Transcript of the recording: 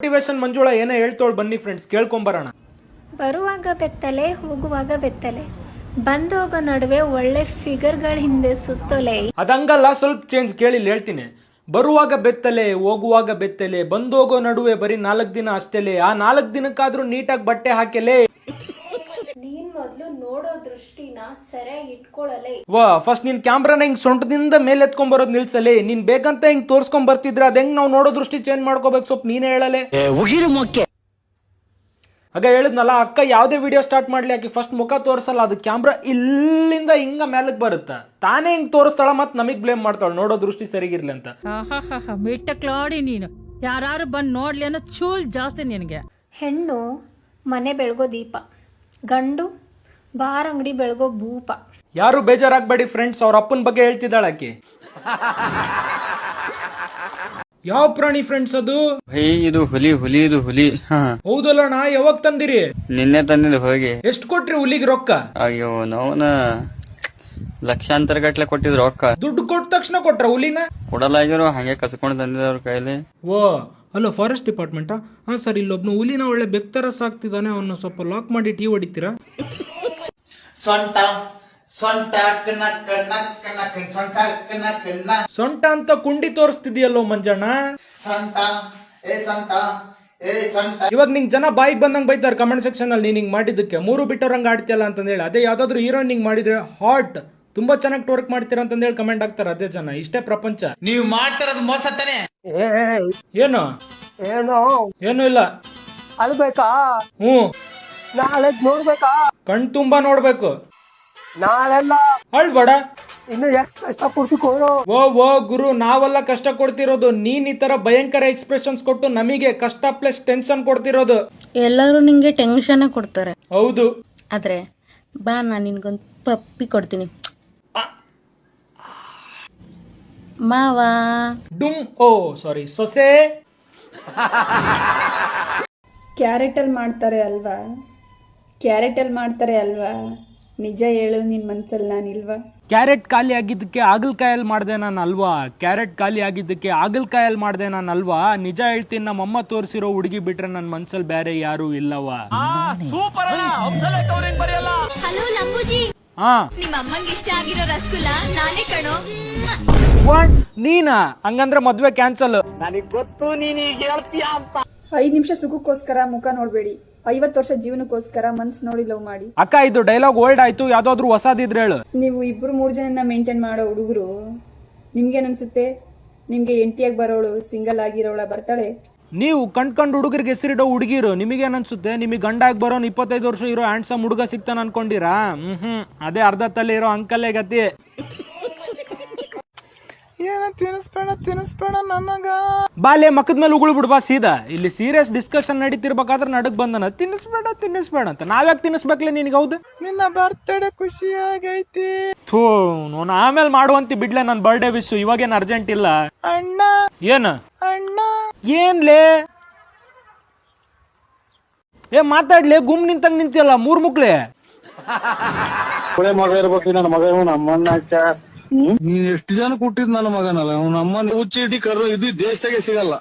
Motivation Manjula ಏನೋ ಹೇಳ್ತೋಳ್ ಬನ್ನಿ friends ಕೇಳ್ಕೊಂಬರೋಣ. ಬರುವಾಗ ಬೆತ್ತಲೆ ಹೋಗುವಾಗ ಬೆತ್ತಲೆ ಬಂದೋಗೋ ನಡುವೆ ಒಳ್ಳೆ ಫಿಗರ್ಗಳ ಹಿಂದೆ ಸುತ್ತೋಲೆ. ಅದಂಗಲ್ಲ, ಸ್ವಲ್ಪ ಚೇಂಜ್ ಕೇಳಿ ಹೇಳ್ತೀನಿ. ಬರುವಾಗ ಬೆತ್ತಲೆ ಹೋಗುವಾಗ ಬೆತ್ತಲೆ ಬಂದೋಗೋ ನಡುವೆ ಬರೀ 4 ದಿನ ಅಷ್ಟೇಲೆ. ಆ 4 ದಿನಕ್ಕಾದ್ರೂ ನೀಟಾಗಿ ಬಟ್ಟೆ ಹಾಕೆಲೆ. ನೀನ್ ಮೊದ್ಲು ನೋಡೋ ದೃಷ್ಟಿನ ಸರಿಯಾಗಿ ಇಟ್ಕೊಳ್ಳಲೆ. ಫಸ್ಟ್ ನೀನ್ ಕ್ಯಾಮ್ರಾನ ಹಿಂಗ್ ಸೊಂಟದಿಂದ ಮೇಲೆ ಎತ್ಕೊಂಡ್ ಬರೋದ್ ನಿಲ್ಸಲೆ. ನೀನ್ ಬೇಕಂತ ಹಿಂಗ್ ತೋರ್ಸ್ಕೊಂಡ್ ಬರ್ತಿದ್ರೆ ಅದ್ ಹೆಂಗ್ ನಾವು ನೋಡೋ ದೃಷ್ಟಿ ಚೇಂಜ್ ಮಾಡ್ಕೋಬೇಕು, ಸ್ವಲ್ಪ ನೀನೇ ಹೇಳಲೆ. ಆಗ ಹೇಳಿದ್ನಲ್ಲ, ಅಕ್ಕ ಯಾವ್ದೇ ವಿಡಿಯೋ ಸ್ಟಾರ್ಟ್ ಮಾಡ್ಲಿ ಆಕಿ ಫಸ್ಟ್ ಮುಖ ತೋರ್ಸಲ್ಲ, ಅದು ಕ್ಯಾಮ್ರಾ ಇಲ್ಲಿಂದ ಹಿಂಗ ಮೇಲಕ್ ಬರುತ್ತ, ತಾನೇ ಹಿಂಗ್ ತೋರಿಸ್ತಾಳ, ಮತ್ ನಮಗ್ ಬ್ಲೇಮ್ ಮಾಡ್ತಾಳ ನೋಡೋ ದೃಷ್ಟಿ ಸರಿಗಿರ್ಲಿ ಅಂತ. ಮಿಟ್ಟಕ್ಲಾಡಿ ನೀನು, ಯಾರು ಬಂದ್ ನೋಡ್ಲಿ ಅನ್ನೋ ಚೂಲ್ ಜಾಸ್ತಿ ನಿನಗೆ. ಹೆಣ್ಣು ಮನೆ ಬೆಳಗೋ ದೀಪ, ಗಂಡು ಬಾರ್ ಅಂಗಡಿ ಬೆಳಗೋ ಭೂಪ. ಯಾರು ಬೇಜಾರಾಗ್ಬೇಡಿ ಫ್ರೆಂಡ್ಸ್, ಅವ್ರ ಅಪ್ಪನ ಬಗ್ಗೆ ಹೇಳ್ತಿದ್ದಾಳ ಆಕಿ. ಯಾವ ಪ್ರಾಣಿ ಫ್ರೆಂಡ್ಸ್ ಅದು? ಇದು ಹುಲಿ. ಹುಲಿ ಇದು ಹುಲಿ. ಹೌದಲ್ಲಣ್ಣ, ಯಾವಾಗ ತಂದಿರಿ? ನಿನ್ನೆ ತಂದಿದ್ದು ಹೋಗಿ. ಎಷ್ಟು ಕೊಟ್ರಿ ಹುಲಿಗೆ ರೊಕ್ಕ? ಅಯ್ಯೋ ನಾವ್ನ ಲಕ್ಷಾಂತರ ಗಟ್ಲೆ ಕೊಟ್ಟಿದ್ರು ರೊಕ್ಕ. ದುಡ್ಡು ಕೊಟ್ಟ ತಕ್ಷಣ ಕೊಟ್ರ ಹುಲಿನ? ಕೊಡಲಾಗಿರೋ ಹಂಗೆ ಕಸ್ಕೊಂಡು ತಂದಿದ್ದವ್ರ ಕೈಲಿ. ಓ ಹಲೋ, ಫಾರೆಸ್ಟ್ ಡಿಪಾರ್ಟ್ಮೆಂಟಾ? ಹಾ ಸರ್, ಇಲ್ಲೊಬ್ನು ಹುಲಿನ ಒಳ್ಳೆ ಬೆಕ್ತರ ಸಾಕ್ತಿದ್ದಾನೆ, ಅವನ್ನ ಸ್ವಲ್ಪ ಲಾಕ್ ಮಾಡಿ ಟೀ ಹೊಡಿತೀರಾ? ಸೊಂಟ ಅಂತ ಕುಂಡಿ ತೋರಿಸ್ತಿದ್ಯಲ್ಲೋ ಮಂಜಣ್ಣ. ಇವಾಗ ನಿಂಗ್ ಜನ ಬಾಯಿಗೆ ಬಂದಂಗ್ ಬೈತಾರೆ ಕಮೆಂಟ್ ಸೆಕ್ಷನ್ ಅಲ್ಲಿ, ನೀನ್ ಹಿಂಗ್ ಮಾಡಿದ್ದಕ್ಕೆ 3 ಬಿಟ್ಟೋರಂಗ್ ಆಡ್ತಿಯಲ್ಲ ಅಂತಂದ ಹೇಳಿ. ಅದೇ ಯಾವ್ದಾದ್ರು ಹೀರೋಯಿನ್ ಹಿಂಗ್ ಮಾಡಿದ್ರೆ ಹಾಟ್, ತುಂಬಾ ಚೆನ್ನಾಗಿ ಟೋರ್ಕ್ ಮಾಡ್ತೀರಾ ಅಂತಂದ ಹೇಳಿ ಕಮೆಂಟ್ ಹಾಕ್ತಾರೆ ಅದೇ ಜನ. ಇಷ್ಟೇ ಪ್ರಪಂಚ. ನೀವು ಮಾಡ್ತಿರೋದು ಮೋಸ ತಾನೆ. ಏನು ಏನು ಇಲ್ಲ. ಅಳ್ಬೇಕಾ? ನಾಳೆ ನೋಡ್ಬೇಕಾ? ಕಣ್ ತುಂಬಾ ನೋಡ್ಬೇಕು. ನಾಳೆಲ್ಲ ಅಳ್ಬೇಡ. ಇನ್ನು ಎಷ್ಟು ಕಷ್ಟ ಕೊಡ್ತಿಕೋರು. ಓ ಗುರು, ನಾವೆಲ್ಲ ಕಷ್ಟ ಕೊಡ್ತಿರೋದು, ನೀನ್ ಈ ತರ ಭಯಂಕರ ಎಕ್ಸ್ಪ್ರೆಷನ್ಸ್ ಕೊಟ್ಟು ನಮಗೆ ಕಷ್ಟ ಪ್ಲಸ್ ಟೆನ್ಷನ್ ಕೊಡ್ತಿರೋದು. ಎಲ್ಲರೂ ನಿಂಗೆ ಟೆನ್ಷನ್ ಕೊಡ್ತಾರೆ. ಹೌದು, ಆದ್ರೆ ಬಾ, ನಾನು ನಿನ್ಗೊಂದು ಪಪ್ಪಿ ಕೊಡ್ತೀನಿ ಮಾವ. ಡುಮ್. ಓ ಸಾರಿ, ಸೊಸೆ. ಕ್ಯಾರೆಟಲ್ಲಿ ಮಾಡ್ತಾರೆ ಅಲ್ವಾ? ನಿಜ ಹೇಳು, ನಿನ್ ಮನ್ಸಲ್ಲಿ ನಾನಿಲ್ವಾ? ಕ್ಯಾರೆಟ್ ಖಾಲಿ ಆಗಿದ್ದಕ್ಕೆ ಹಾಗಲಕಾಯಲ್ಲಿ ಮಾಡ್ದೆ ನಾನು ಅಲ್ವಾ? ಕ್ಯಾರೆಟ್ ಖಾಲಿ ಆಗಿದ್ದಕ್ಕೆ ಹಾಗಲಕಾಯಲ್ಲಿ ಮಾಡ್ದೆ ನಾನು ಅಲ್ವಾ? ನಿಜ ಹೇಳ್ತೀನಿ, ನಮ್ಮಮ್ಮ ತೋರಿಸಿರೋ ಹುಡುಗಿ ಬಿಟ್ರೆ ನನ್ ಮನ್ಸಲ್ಲಿ ಬೇರೆ ಯಾರು ಇಲ್ಲವಾ? ಹಲೋ ಲಂಬೂಜಿ, ಹಾ, ನಿಮ್ಮ ಅಮ್ಮಂಗೆ ಇಷ್ಟ ಆಗಿರೋ ರಸಗುಲ್ಲ ನಾನೇ ಕಣೋ. ನೀನಾ? ಹಂಗಂದ್ರೆ ಮದ್ವೆ ಕ್ಯಾನ್ಸಲ್. ನನಗ್ ಗೊತ್ತು ನೀನ್ ಈಗ ಹೇಳ್ತೀಯ ಅಂತ. 5 ನಿಮಿಷ ಸುಖಕ್ಕೋಸ್ಕರ ಮುಖ ನೋಡ್ಬೇಡಿ, 50 ವರ್ಷ ಜೀವನಕ್ಕೋಸ್ಕರ ಮನ್ಸ್ ನೋಡಿ ಲವ್ ಮಾಡಿ. ಅಕ್ಕ, ಇದು ಡೈಲಾಗ್ ಓಲ್ಡ್ ಆಯ್ತು, ಯಾವ್ದಾದ್ರು ಹೊಸದಿದ್ರೆ ಹೇಳು. ನೀವು 2-3 ಜನನ ಮೇಂಟೈನ್ ಮಾಡೋ ಹುಡುಗರು, ನಿಮ್ಗೇನ್ ಅನ್ಸುತ್ತೆ? ನಿಮ್ಗೆ ಎಂಟಿಯಾಗಿ ಬರೋಳು ಸಿಂಗಲ್ ಆಗಿರೋಳ ಬರ್ತಾಳೆ? ನೀವು ಕಂಡು ಹುಡುಗರಿಗೆ ಹೆಸರಿಡೋ ಹುಡುಗಿರು, ನಿಮಗೇನ್ ಅನ್ಸುತ್ತೆ? ನಿಮಗೆ ಗಂಡಾಗಿ ಬರೋನ್ 25 ವರ್ಷ ಇರೋ ಹ್ಯಾಂಡ್ಸಮ್ ಹುಡುಗ ಸಿಗ್ತಾನ ಅನ್ಕೊಂಡಿರಾ? ಅದೇ ಅರ್ಧ ತಲೆ ಇರೋ ಅಂಕಲ್ಲೇ ಗತಿ. ಏನ ತಿನ್ನಿಸ್ಬೇಡ ನನಗ. ಬಾಲೆ ಮಕ್ಕದ ಮೇಲೆ ಉಗುಳು ಬಿಡ್ಬಾ ಸೀದಾ. ಇಲ್ಲಿ ಸೀರಿಯಸ್ ಡಿಸ್ಕಷನ್ ನಡೀತಿರ್ಬೇಕಾದ್ರೆ ನಡಕ್ ಬಂದನ ತಿನ್ನಿಸ್ಬೇಡ ಅಂತ. ನಾವ್ಯಾಕೆ ತಿನ್ನಿಸ್ಬೇಕ್ಲೆ ನಿನ್ಗೆ? ಹೌದು, ನಿನ್ನ ಬರ್ತಡೇ ಖುಷಿಯಾಗೈತಿ. ಥೂ, ನಾನು ಆಮೇಲೆ ಮಾಡುವಂತಿ ಬಿಡ್ಲೆ, ನನ್ ಬರ್ಡೇ ವಿಶ್ ಇವಾಗೇನ್ ಅರ್ಜೆಂಟ್ ಇಲ್ಲ. ಅಣ್ಣ ಏನ್ ಅಣ್ಣ ಏನ್ಲೇ? ಮಾತಾಡ್ಲಿ, ಗುಮ್ ನಿಂತಂಗ್ ನಿಂತಿಯಲ್ಲ 3 ಮುಕ್ಳೆ. ಮಗ ಇರ್ಬೇಕು ನನ್ನ ಮಗ. ನಮ್ಮನ್ನ ನೀನ್ ಎಷ್ಟು ಜನ ಕೊಟ್ಟಿದ್ ನನ್ನ ಮಗನಲ್ಲ, ನಮ್ಮನ್ನ ಹುಚ್ಚಿ ಇಡೀ ಕರು ಇದು ದೇಶದಾಗೆ ಸಿಗಲ್ಲ.